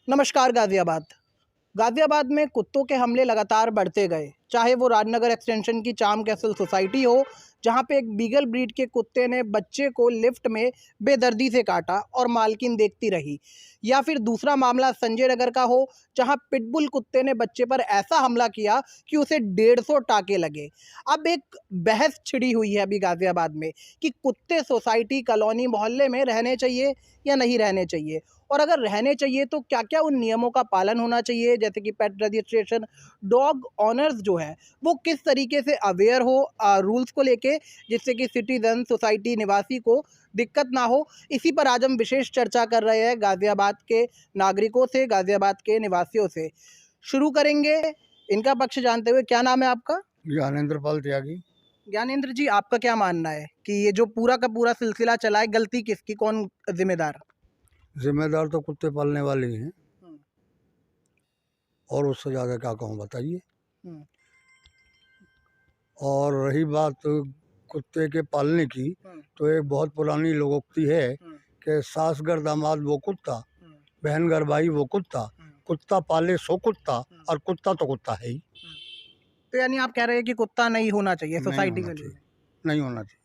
नमस्कार गाज़ियाबाद। गाज़ियाबाद में कुत्तों के हमले लगातार बढ़ते गए, चाहे वो राजनगर एक्सटेंशन की चाम कैसल सोसाइटी हो, जहाँ पे एक बीगल ब्रीड के कुत्ते ने बच्चे को लिफ्ट में बेदर्दी से काटा और मालकिन देखती रही, या फिर दूसरा मामला संजय नगर का हो, जहाँ पिटबुल कुत्ते ने बच्चे पर ऐसा हमला किया कि उसे 150 टाके लगे। अब एक बहस छिड़ी हुई है अभी गाज़ियाबाद में कि कुत्ते सोसाइटी, कॉलोनी, मोहल्ले में रहने चाहिए या नहीं रहने चाहिए, और अगर रहने चाहिए तो क्या-क्या उन नियमों का पालन होना चाहिए, जैसे कि पेट रजिस्ट्रेशन, डॉग ओनर्स जो है वो किस तरीके से अवेयर हो रूल्स को लेके, जिससे कि सिटीजन, सोसाइटी निवासी को दिक्कत ना हो। इसी पर आज हम विशेष चर्चा कर रहे हैं गाज़ियाबाद के नागरिकों से, गाज़ियाबाद के निवासियों से। शुरू करेंगे इनका पक्ष जानते हुए। क्या नाम है आपका? ज्ञानेंद्र पाल त्यागी। ज्ञानेंद्र जी, आपका क्या मानना है कि ये जो पूरा का पूरा सिलसिला चला है, गलती किसकी, कौन जिम्मेदार? जिम्मेदार तो कुत्ते पालने वाले ही हैं, हम्म, और उससे ज़्यादा क्या कहूँ बताइए। हम्म, और रही बात कुत्ते के पालने की, हम्म, तो एक बहुत पुरानी लोकोक्ति है हम्म, कि सास घर दामाद वो कुत्ता, हम्म, बहन घर भाई वो कुत्ता, हम्म, कुत्ता पाले सो कुत्ता, हम्म, और कुत्ता तो कुत्ता है ही। हम्म। तो यानी आप कह रहे हैं कि कुत्ता नहीं होना चाहिए नहीं सोसाइटी होना के लिए? चाहिए, नहीं होना चाहिए।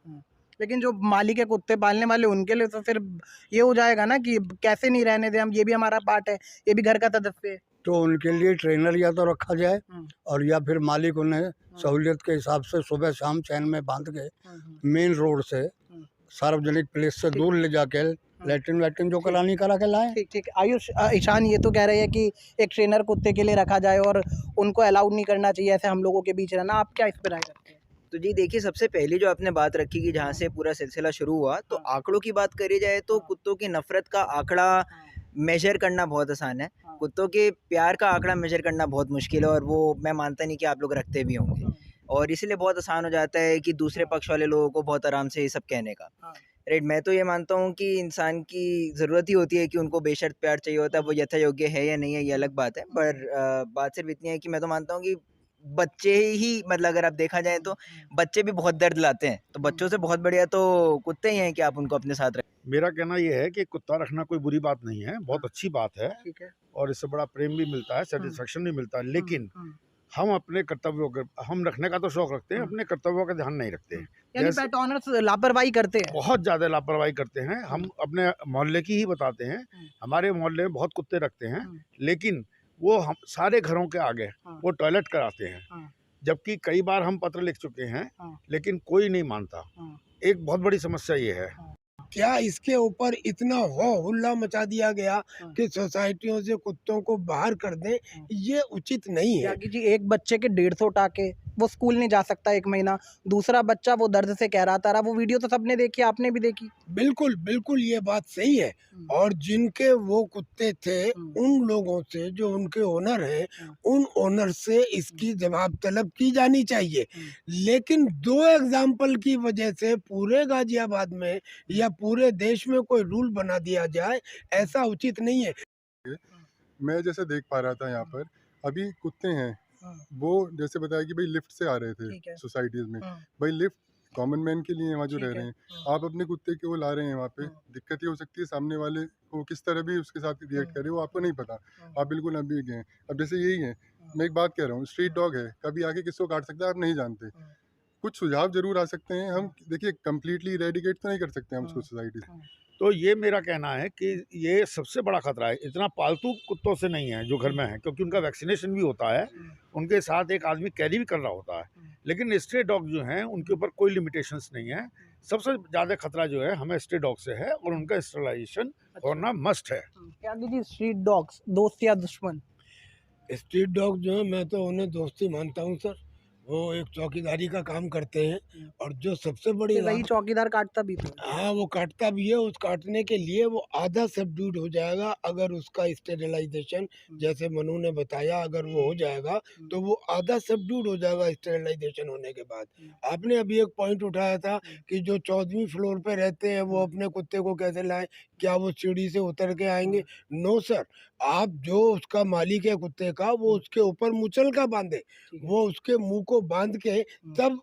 हम्म। लेकिन जो मालिक है कुत्ते पालने वाले, उनके लिए तो फिर ये हो जाएगा ना कि कैसे नहीं रहने दें हम, ये भी हमारा पार्ट है, ये भी घर का सदस्य है। तो उनके लिए ट्रेनर या तो रखा जाए, हम्म, और या फिर मालिक उन्हें हम्म, सहूलियत के हिसाब से सुबह शाम चैन में बांध के हम्म, मेन रोड से, हम्म, सार्वजनिक प्लेस से ठीक दूर है। ले जाके लैट्रिन वैट्रिन जो ठीक करानी करा के लाएं। ठीक ठीक आयुष, ईशान ये तो कह रहे हैं कि एक ट्रेनर कुत्ते के लिए रखा जाए और उनको अलाउड नहीं करना चाहिए ऐसे हम लोगों के बीच रहना। आप क्या इस पर राय रखते हैं? तो जी देखिए, सबसे पहली जो आपने बात रखी कि जहाँ से पूरा सिलसिला शुरू हुआ, तो हाँ, आंकड़ों की बात करी जाए तो हाँ, कुत्तों की नफ़रत का आंकड़ा हाँ, मेज़र करना बहुत आसान है। हाँ, कुत्तों के प्यार का आंकड़ा मेज़र करना बहुत मुश्किल है, और वो मैं मानता नहीं कि आप लोग रखते भी होंगे। हाँ, और इसलिए बहुत आसान हो जाता है कि दूसरे हाँ, पक्ष वाले लोगों को बहुत आराम से ये सब कहने का। हाँ, राइट, मैं तो ये मानता हूँ कि इंसान की ज़रूरत ही होती है कि उनको बेशर्त प्यार चाहिए होता है, वो यथा योग्य है या नहीं है ये अलग बात है। पर बात सिर्फ़ इतनी है कि मैं तो मानता हूँ कि बच्चे ही मतलब अगर आप देखा जाए तो बच्चे भी बहुत दर्द लाते हैं, तो बच्चों से बहुत बढ़िया तो कुत्ते ही हैं कि आप उनको अपने साथ रखें। मेरा कहना ये है कि कुत्ता रखना कोई बुरी बात नहीं है, बहुत हाँ, अच्छी बात है, ठीक है। और इससे बड़ा प्रेम भी मिलता है, हम्म, सैटिस्फैक्शन भी मिलता है। हम्म, लेकिन हम्म, हम अपने कर्तव्यों के हम रखने का तो शौक रखते हैं, हम्म, अपने कर्तव्यों का ध्यान नहीं रखते हैं। यानी जैसे पेट ऑनर्स लापरवाही करते हैं? बहुत ज़्यादा लापरवाही करते हैं। हम अपने मोहल्ले की ही बताते हैं, हम्म, हमारे मोहल्ले में बहुत कुत्ते रखते हैं, हम्म, लेकिन वो हम सारे घरों के आगे हाँ, वो टॉयलेट कराते हैं। हाँ, जबकि कई बार हम पत्र लिख चुके हैं, हाँ, लेकिन कोई नहीं मानता। हाँ, एक बहुत बड़ी समस्या ये है। हाँ, क्या इसके ऊपर इतना हो हुल्ला मचा दिया गया हाँ, कि सोसाइटियों से कुत्तों को बाहर कर दें, हाँ। ये उचित नहीं है। त्यागी जी, एक बच्चे के 150 टाके, वो स्कूल नहीं जा सकता 1 महीना। दूसरा बच्चा वो दर्द से कहराता रहा, वो वीडियो तो सबने देखी, आपने भी देखी। बिल्कुल, बिल्कुल ये बात सही है। हुँ, और जिनके वो कुत्ते थे, हुँ, उन लोगों से जो उनके ओनर हैं, हुँ, उन ओनर से इसकी जवाब तलब की जानी चाहिए। हुँ, लेकिन 2 एग्ज़ाम्पल की वजह से पूरे गाज़ियाबाद में या पूरे देश में कोई रूल बना दिया जाए, ऐसा उचित नहीं है। मैं जैसे देख पा रहा था यहाँ हुँ, पर, अभी कुत्ते हैं, हुँ, वो जैसे बताया कि भाई लिफ्ट से आ रहे थे ठीक है। सोसाइटीज़ में। हुँ, भाई लिफ्ट कॉमन मैन के लिए है वहाँ जो रह ठीक है। रहे हैं। हुँ, आप अपने कुत्ते को ला रहे हैं वहाँ पे, हुँ, दिक्कत ये हो सकती है सामने वाले को किस तरह भी उसके साथ हुँ, रिएक्ट करे वो आपको नहीं पता। हुँ, आप बिल्कुल अभी गए हैं। अब जैसे यही है, हुँ, मैं एक बात कह रहा हूँ, स्ट्रीट डॉग है, कभी आके किसको काट सकता है आप नहीं जानते। हुँ, कुछ सुझाव ज़रूर आ सकते हैं, हम हुँ, देखिए कंप्लीटली इरेडिकेट तो नहीं कर सकते हम उसको हुँ, सोसाइटी से। हुँ, तो ये मेरा कहना है कि ये सबसे बड़ा खतरा है, इतना पालतू कुत्तों से नहीं है जो घर में है, क्योंकि उनका वैक्सीनेशन भी होता है, हुँ, उनके साथ एक आदमी कैरी भी कर रहा होता है। हुँ, लेकिन स्ट्रे डॉग जो हैं उनके ऊपर कोई लिमिटेशंस नहीं है। सबसे ज़्यादा खतरा जो है हमें स्ट्रे डॉग से है, और उनका स्टरलाइजेशन अच्छा। होना मस्ट है। त्यागी जी, स्ट्रीट डॉग्स दोस्त या दुश्मन? स्ट्रीट डॉग जो है, मैं तो उन्हें दोस्ती मानता हूँ सर। वो एक चौकीदारी का काम करते हैं, हुँ, और जो सबसे बड़ी फिर वही बात, चौकीदार काटता भी तो है। हाँ, वो काटता भी है। उस काटने के लिए वो आधा सबड्यूड हो जाएगा अगर उसका स्टेरिलाइज़ेशन, हुँ, जैसे मनु ने बताया, अगर वो हो जाएगा, हुँ, तो वो आधा सबड्यूड हो जाएगा स्टेरिलाइज़ेशन होने के बाद। हुँ, आपने अभी एक पॉइंट उठाया था हुँ, कि जो 14वीं फ्लोर पे रहते हैं, वो हुँ, अपने कुत्ते को कैसे लाएँ? क्या वो सीढ़ी से उतर के आएँगे? हुँ, नो सर, आप जो उसका मालिक है कुत्ते का, वो हुँ, उसके ऊपर मुचलका बाँधे। ठीक है। वो उसके मुँह को बांध के तब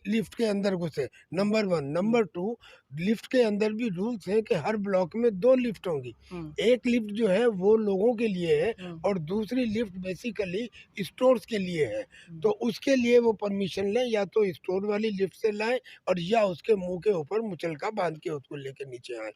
लिफ्ट के अंदर घुसे। नंबर 1। नंबर 2, लिफ्ट के अंदर भी रूल्स हैं कि हर ब्लॉक में 2 लिफ्ट होंगी। एक लिफ्ट जो है वो लोगों के लिए है और दूसरी लिफ्ट बेसिकली स्टोर्स के लिए है। तो उसके लिए वो परमिशन लें, या तो स्टोर वाली लिफ्ट से लाएं और या उसके मुंह के ऊपर मुचलका बांध के उसको लेके नीचे आए।